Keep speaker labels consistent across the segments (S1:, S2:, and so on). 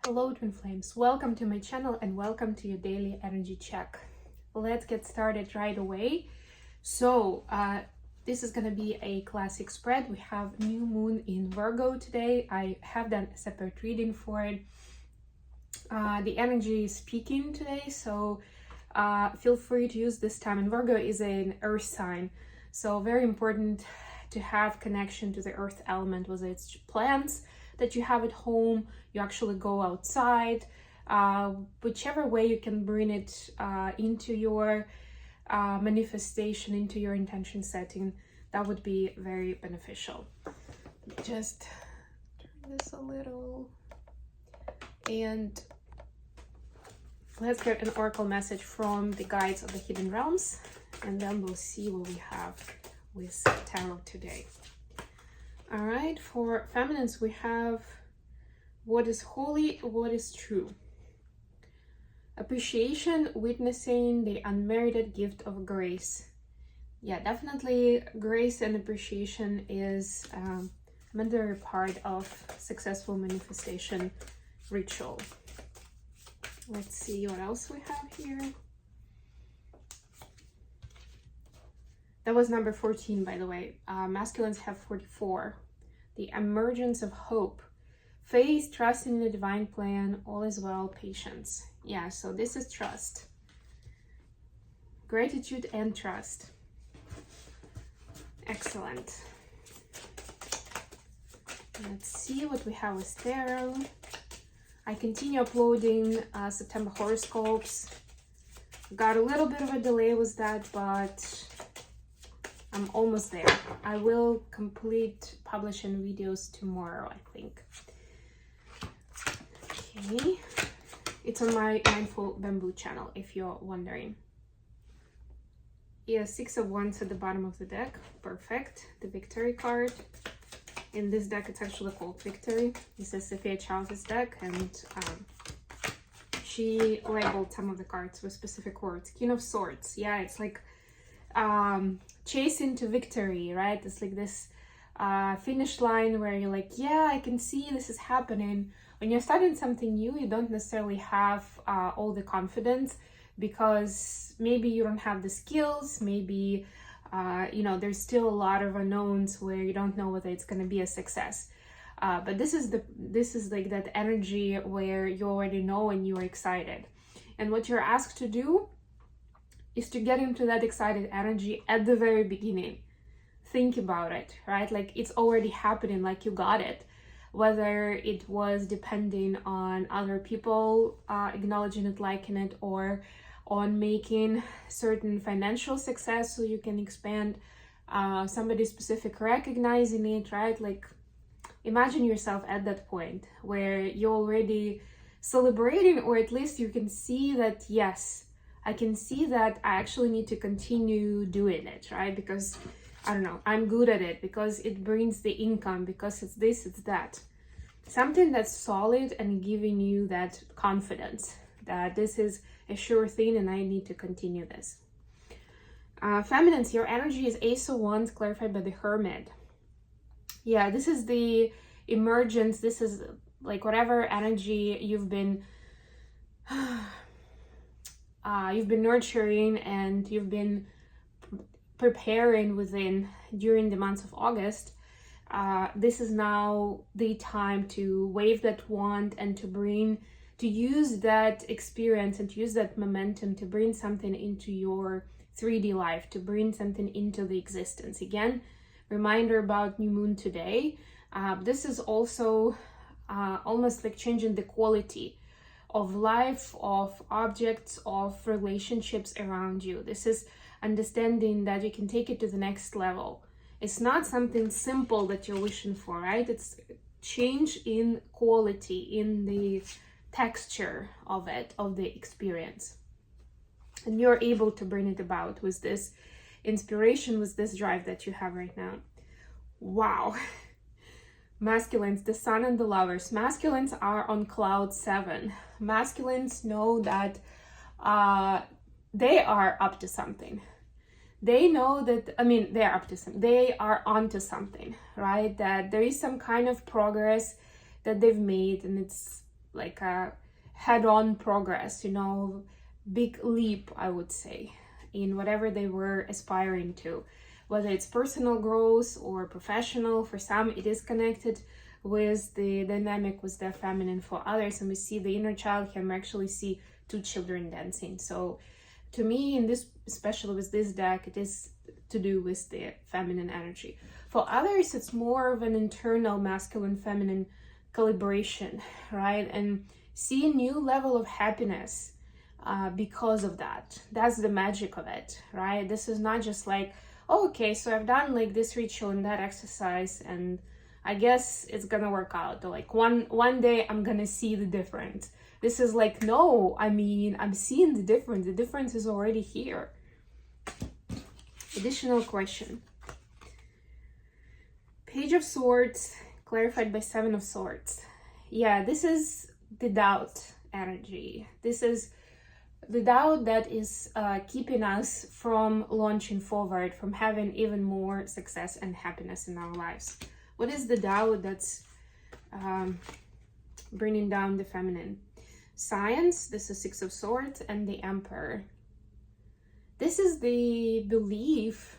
S1: Hello twin flames, welcome to my channel and welcome to your daily energy check. Let's get started right away. So this is going to be a classic spread. We have new moon in Virgo today. I have done a separate reading for it. The energy is peaking today, so feel free to use this time. And Virgo is an earth sign, so very important to have connection to the earth element, whether it's plants that you have at home, you actually go outside, whichever way you can bring it into your manifestation, into your intention setting, that would be very beneficial. Just turn this a little, and let's get an oracle message from the guides of the hidden realms, and then we'll see what we have with tarot today. All right, for feminines, we have what is holy, what is true. Appreciation, witnessing the unmerited gift of grace. Yeah, definitely grace and appreciation is a mandatory part of successful manifestation ritual. Let's see what else we have here. That was number 14, by the way. Masculines have 44. The emergence of hope. Faith, trust in the divine plan, all is well, patience. Yeah, so this is trust. Gratitude and trust. Excellent. Let's see what we have with tarot. I continue uploading September horoscopes. Got a little bit of a delay with that, but I'm almost there. I will complete publishing videos tomorrow, I think. Okay. It's on my Mindful Bamboo channel, if you're wondering. Yeah, 6 of Wands at the bottom of the deck. Perfect. The Victory card. In this deck, it's actually called Victory. This is Sophia Child's deck, and she labeled some of the cards with specific words. King of Swords. Yeah, it's like chasing to victory, right? It's like this finish line where you're like, yeah, I can see this is happening. When you're starting something new, you don't necessarily have all the confidence, because maybe you don't have the skills, maybe there's still a lot of unknowns where you don't know whether it's going to be a success. But this is like that energy where you already know and you're excited. And what you're asked to do is to get into that excited energy at the very beginning. Think about it, right? Like it's already happening, like you got it. Whether it was depending on other people acknowledging it, liking it, or on making certain financial success so you can expand, somebody specific recognizing it, right? Like imagine yourself at that point where you're already celebrating, or at least you can see that, yes, I can see that I actually need to continue doing it, right? Because, I don't know, I'm good at it, because it brings the income, because it's this, it's that. Something that's solid and giving you that confidence that this is a sure thing and I need to continue this. Feminines, your energy is Ace of Wands, clarified by the Hermit. Yeah, this is the emergence. This is like whatever energy you've been nurturing and you've been preparing within during the months of August. This is now the time to wave that wand and to use that experience and to use that momentum to bring something into your 3D life, to bring something into the existence. Again, reminder about new moon today. This is also almost like changing the quality of life, of objects, of relationships around you. This is understanding that you can take it to the next level. It's not something simple that you're wishing for, right? It's change in quality, in the texture of it, of the experience. And you're able to bring it about with this inspiration, with this drive that you have right now. Wow. Masculines, the Sun and the Lovers. Masculines are on cloud 7. Masculines know that they are up to something. They know that, they're up to something. They are onto something, right? That there is some kind of progress that they've made, and it's like a head-on progress, you know, big leap, I would say, in whatever they were aspiring to, whether it's personal growth or professional. For some, it is connected with the dynamic with their feminine. For others, and we see the inner child here, and we actually see two children dancing. So to me, in this, especially with this deck, it is to do with the feminine energy. For others, it's more of an internal masculine feminine calibration, right? And see a new level of happiness because of that. That's the magic of it, right? This is not just like, oh, okay, so I've done like this ritual and that exercise, and I guess it's gonna work out. Or like one day I'm gonna see the difference. This is like, no, I mean, I'm seeing the difference. The difference is already here. Additional question. Page of Swords, clarified by Seven of Swords. Yeah, this is the doubt energy. This is the doubt that is keeping us from launching forward, from having even more success and happiness in our lives. What is the doubt that's bringing down the feminine? Science, this is Six of Swords, and the Emperor. This is the belief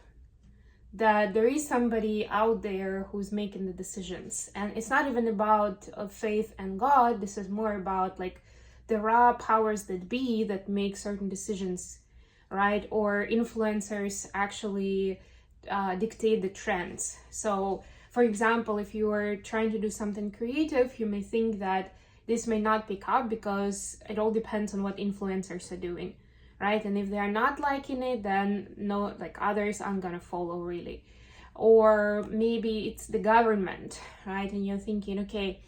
S1: that there is somebody out there who's making the decisions. And it's not even about faith and God. This is more about like the raw powers that be that make certain decisions, right? Or influencers actually dictate the trends. So for example, if you are trying to do something creative, you may think that this may not pick up because it all depends on what influencers are doing, right? And if they're not liking it, then no, like others aren't gonna follow really. Or maybe it's the government, right? And you're thinking, okay,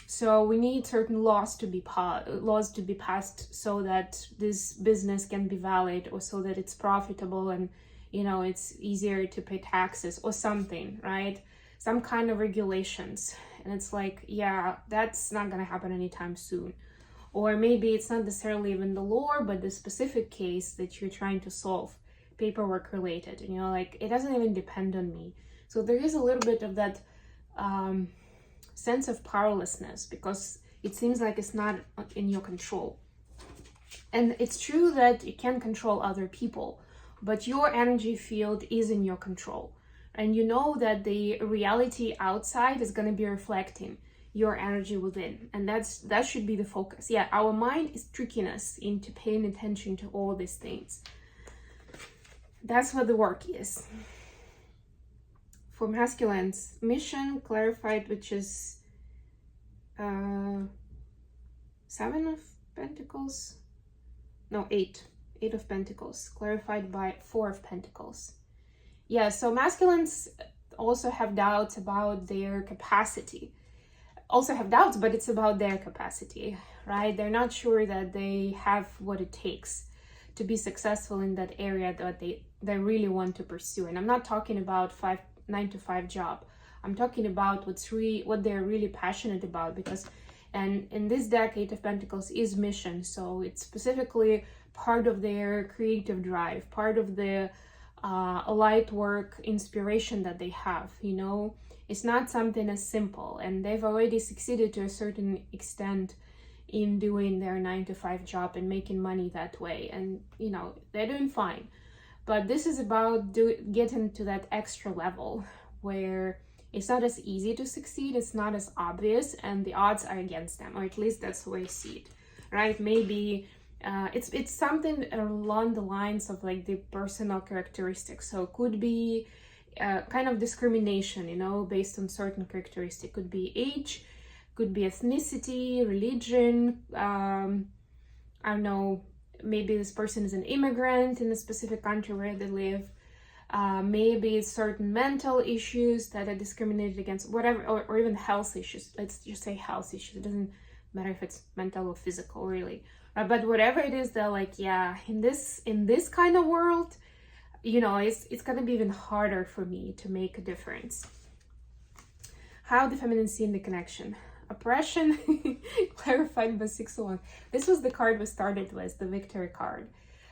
S1: so we need certain laws to be passed so that this business can be valid, or so that it's profitable and, you know, it's easier to pay taxes or something, right? Some kind of regulations. And it's like, yeah, that's not gonna happen anytime soon. Or maybe it's not necessarily even the law, but the specific case that you're trying to solve, paperwork related, and you're like, it doesn't even depend on me. So there is a little bit of that sense of powerlessness, because it seems like it's not in your control. And it's true that you can control other people, but your energy field is in your control. And you know that the reality outside is going to be reflecting your energy within, and that should be the focus. Yeah, our mind is tricking us into paying attention to all these things. That's what the work is. For masculines, mission clarified, which is Seven of Pentacles, no, eight of Pentacles, clarified by Four of Pentacles. Yeah, so masculines also have doubts about their capacity. Also have doubts, but it's about their capacity, right? They're not sure that they have what it takes to be successful in that area that they really want to pursue. And I'm not talking about 9-to-5 job. I'm talking about what they're really passionate about, because, and in this deck, Eight of Pentacles is mission. So it's specifically part of their creative drive, part of the light work inspiration that they have, you know. It's not something as simple, and they've already succeeded to a certain extent in doing their 9-to-5 job and making money that way, and you know, they're doing fine. But this is about getting to that extra level where it's not as easy to succeed, it's not as obvious, and the odds are against them, or at least that's the way I see it, right? Maybe it's something along the lines of like the personal characteristics. So it could be kind of discrimination, you know, based on certain characteristics. Could be age, could be ethnicity, religion, I don't know, maybe this person is an immigrant in a specific country where they live, maybe it's certain mental issues that are discriminated against, whatever, or even health issues. Let's just say health issues. It doesn't matter if it's mental or physical, really. But whatever it is, they're like, yeah, in this kind of world, you know, it's gonna be even harder for me to make a difference. How the feminine see in the connection. Oppression, clarified by 6 of Wands. This was the card we started with, the victory card.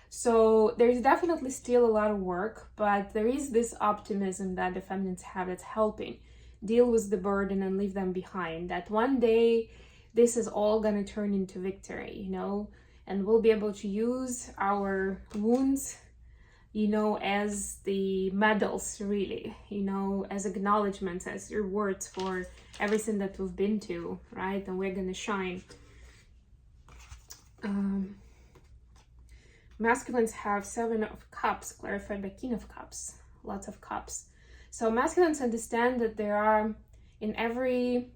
S1: So there's definitely still a lot of work, but there is this optimism that the feminines have that's helping deal with the burden and leave them behind. That one day this is all gonna turn into victory, you know, and we'll be able to use our wounds, you know, as the medals, really, you know, as acknowledgements, as rewards for everything that we've been to, right? And we're gonna shine. Masculines have 7 of Cups, clarified by King of Cups, lots of cups. So masculines understand that there are, in every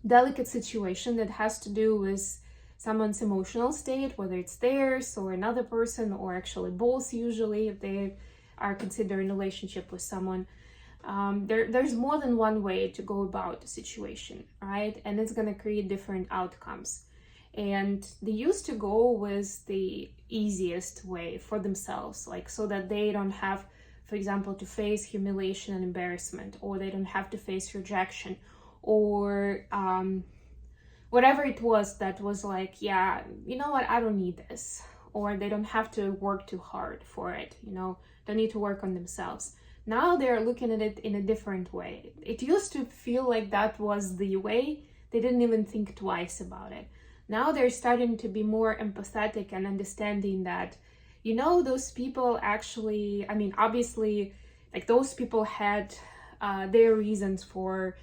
S1: delicate situation that has to do with someone's emotional state, whether it's theirs or another person, or actually both, usually if they are considering a relationship with someone, there's more than one way to go about the situation, right? And it's going to create different outcomes. And they used to go with the easiest way for themselves, like so that they don't have, for example, to face humiliation and embarrassment, or they don't have to face rejection, or whatever it was that was like, yeah, you know what, I don't need this. Or they don't have to work too hard for it, you know, they need to work on themselves. Now they're looking at it in a different way. It used to feel like that was the way. They didn't even think twice about it. Now they're starting to be more empathetic and understanding that, you know, those people actually, I mean, obviously, like those people had their reasons for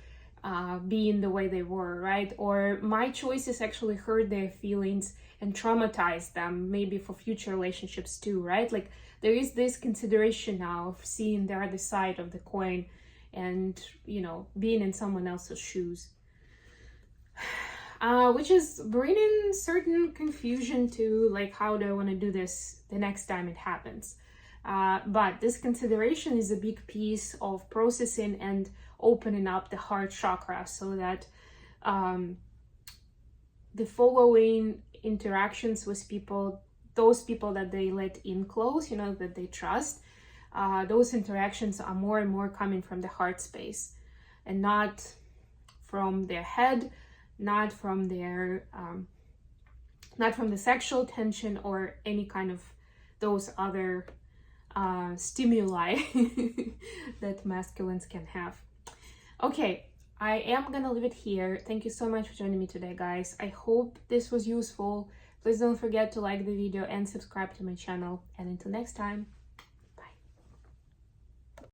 S1: being the way they were, right? Or my choices actually hurt their feelings and traumatized them, maybe for future relationships too, right? Like there is this consideration now of seeing the other side of the coin and, you know, being in someone else's shoes. Which is bringing certain confusion to, like, how do I want to do this the next time it happens? But this consideration is a big piece of processing and opening up the heart chakra, so that the following interactions with people, those people that they let in close, you know, that they trust, those interactions are more and more coming from the heart space and not from their head, not from their not from the sexual tension or any kind of those other stimuli that masculines can have. Okay, I am gonna leave it here. Thank you so much for joining me today, guys. I hope this was useful. Please don't forget to like the video and subscribe to my channel, and until next time.